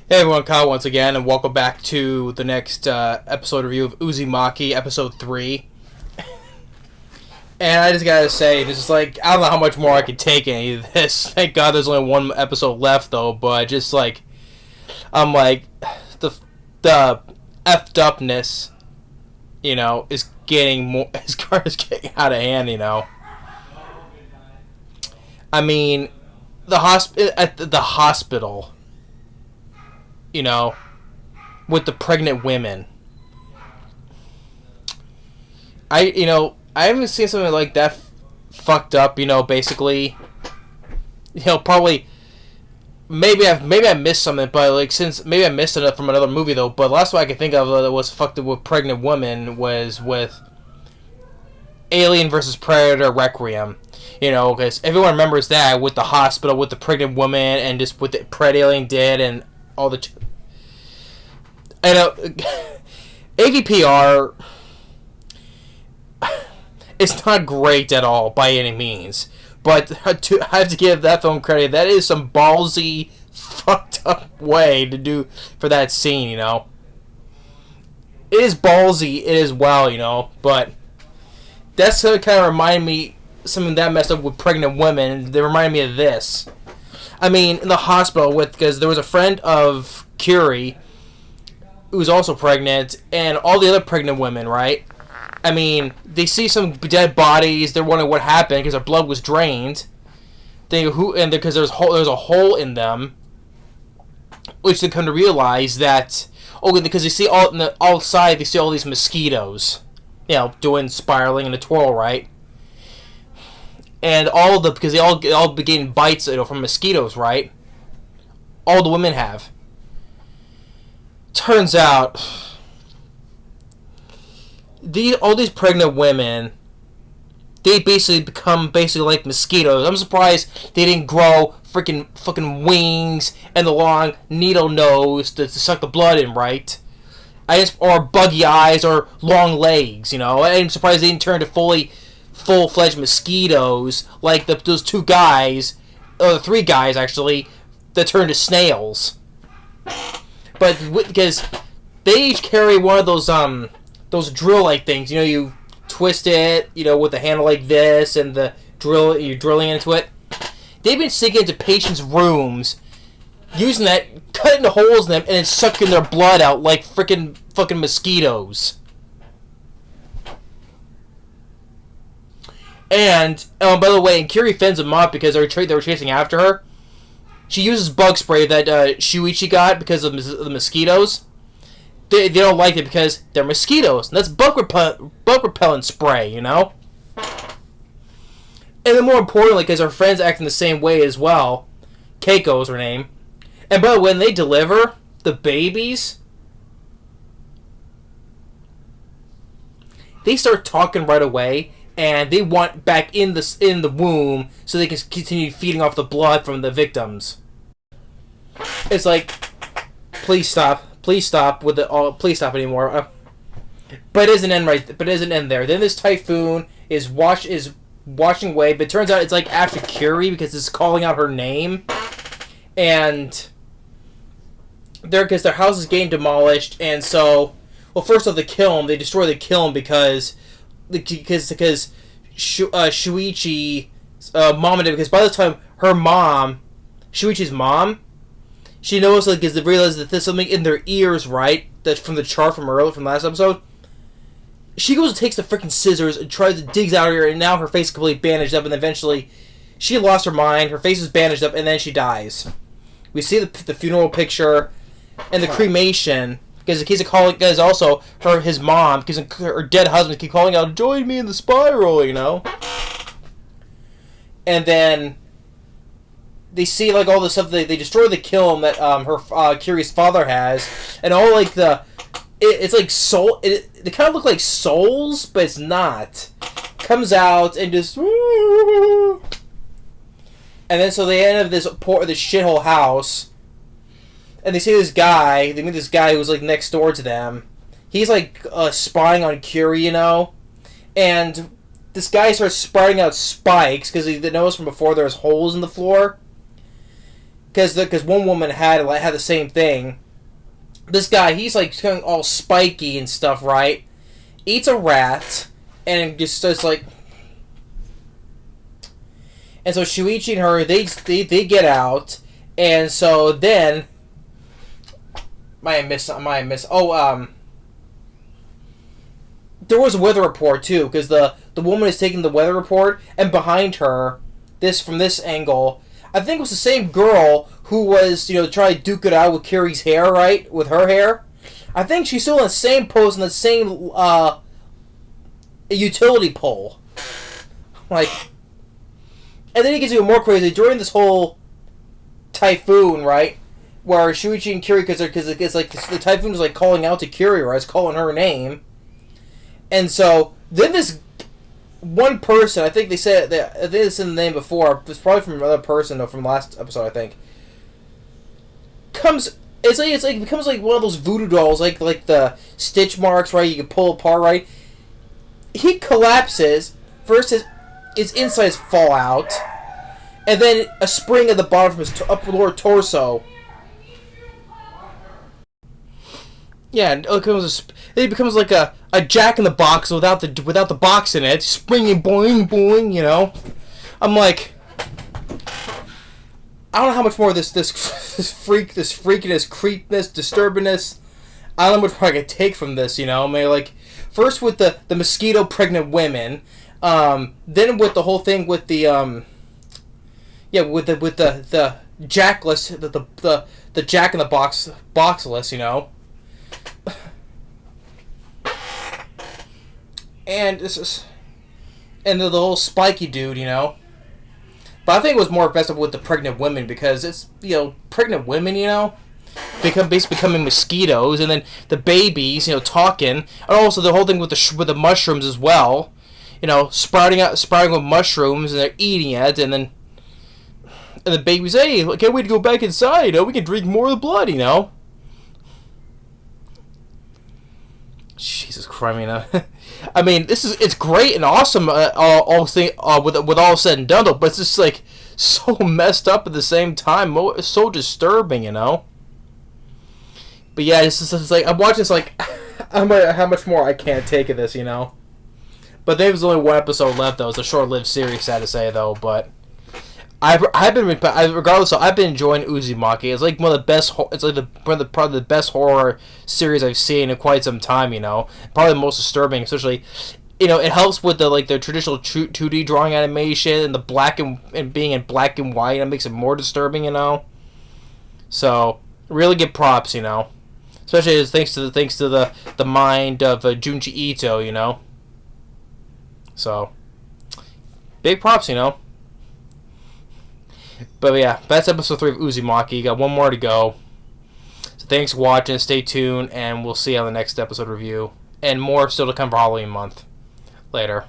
Hey everyone, Kyle once again, and welcome back to the next episode review of Uzumaki, episode 3. And I just gotta say, this is like, I don't know how much more I can take any of this. Thank God there's only one episode left, though, but just like, I'm like, the effed upness, is getting more, is getting out of hand, I mean, at the hospital, with the pregnant women. I haven't seen something like that fucked up, basically. Probably, maybe I missed something, but maybe I missed it from another movie, though, but the last one I can think of that was fucked up with pregnant women was with Alien vs. Predator Requiem. Because everyone remembers that with the hospital, with the pregnant woman, and just what the Pred Alien did, and all the... I know AVPR it's not great at all by any means, but I have to give that film credit. That is some ballsy, fucked up way to do for that scene. It is ballsy, it is but that's kind of remind me something that messed up with pregnant women. They remind me of this. I mean, in the hospital because there was a friend of Curie who was also pregnant, and all the other pregnant women, right? I mean, they see some dead bodies. They're wondering what happened because their blood was drained. Because there's a hole in them, which they come to realize that because they see outside they see all these mosquitoes, doing spiraling in a twirl, right? And because they all begin bites, from mosquitoes, right? All the women have. Turns out, all these pregnant women, they basically become like mosquitoes. I'm surprised they didn't grow fucking wings and the long needle nose to suck the blood in, right? Or buggy eyes or long legs. I'm surprised they didn't turn to full-fledged mosquitoes like those two guys, or the three guys actually, that turned to snails. But because they each carry one of those drill-like things, you twist it, with the handle like this, and you're drilling into it. They've been sneaking into patients' rooms, using that, cutting the holes in them, and then sucking their blood out like fucking mosquitoes. And, by the way, and Curie fends them off because they were chasing after her. She uses bug spray that Shuichi got because of the mosquitoes. They don't like it because they're mosquitoes. And that's bug repellent spray, And then more importantly, because her friend's acting the same way as well. Keiko is her name. And by the way, when they deliver the babies, they start talking right away. And they want back in the womb so they can continue feeding off the blood from the victims. It's like, please stop with it all. Please stop anymore. But it doesn't end But it doesn't end there. Then this typhoon is washing away. But it turns out it's like after Curie because it's calling out her name, and because their house is getting demolished, and so first off they destroy the kiln because Shuichi mom and dad, because by the time her mom, Shuichi's mom, she knows because they realize that there's something in their ears, right? That's from the chart from last episode. She goes and takes the freaking scissors and tries to dig out of her, and now her face is completely bandaged up, and eventually she lost her mind. Her face is bandaged up, and then she dies. We see the funeral picture and the cremation. Because because also his mom, because her dead husband keep calling out, "Join me in the spiral," And then they see all the stuff they destroy the kiln that her Curie's father has, and all it's like soul. They kind of look like souls, but it's not. Comes out and just, and then so they end up this shithole house. And they see this guy. They meet this guy who's next door to them. He's spying on Curie, And this guy starts sprouting out spikes because they noticed from before there's holes in the floor. because one woman had the same thing. This guy, he's like going all spiky and stuff, right? Eats a rat and just like. And so Shuichi and her, they get out, and so then. There was a weather report too, because the woman is taking the weather report, and behind her, from this angle, I think it was the same girl who was trying to duke it out with Kiri's hair, right, with her hair. I think she's still in the same pose in the same utility pole, like. And then it gets even more crazy during this whole typhoon, right? Where Shuichi and Kiri, because it's like the typhoon is like calling out to Kiri, right? It's calling her name, and so then this one person, I think they said that I think it's in the name before. It's probably from another person, though, from last episode, I think. Comes, it's like it becomes like one of those voodoo dolls, like the stitch marks, right? You can pull apart, right? He collapses. First, his insides fall out, and then a spring at the bottom from his upper lower torso. Yeah, it becomes like a Jack in the Box without the box in it, springing boing boing. I'm like, I don't know how much more this freakiness, creepiness, disturbingness. I don't know how much more I could take from this. I mean, like, first with the mosquito pregnant women, then with the whole thing with the with the jackless, the Jack in the Boxless. And the whole spiky dude, But I think it was more messed up with the pregnant women, because it's, pregnant women, becoming mosquitoes, and then the babies, talking, and also the whole thing with the mushrooms as well, sprouting with mushrooms, and they're eating it, and the babies, hey, I can't wait to go back inside, we can drink more of the blood, Jesus Christ, I mean, it's great and awesome, with all said and done, though, but it's just like so messed up at the same time. It's so disturbing, But yeah, it's like I'm watching this like how much more I can't take of this, But there's only one episode left, though. It's a short-lived series, sad to say, though. But I've been enjoying Uzumaki. It's like one of the best. It's like probably the best horror series I've seen in quite some time. Probably the most disturbing, especially. It helps with the traditional 2D drawing animation and the black and being in black and white. It makes it more disturbing. So really give props. Especially thanks to the mind of Junji Ito. So big props. But yeah, that's episode 3 of Uzumaki. Got one more to go. So thanks for watching. Stay tuned, and we'll see you on the next episode review. And more still to come for Halloween month. Later.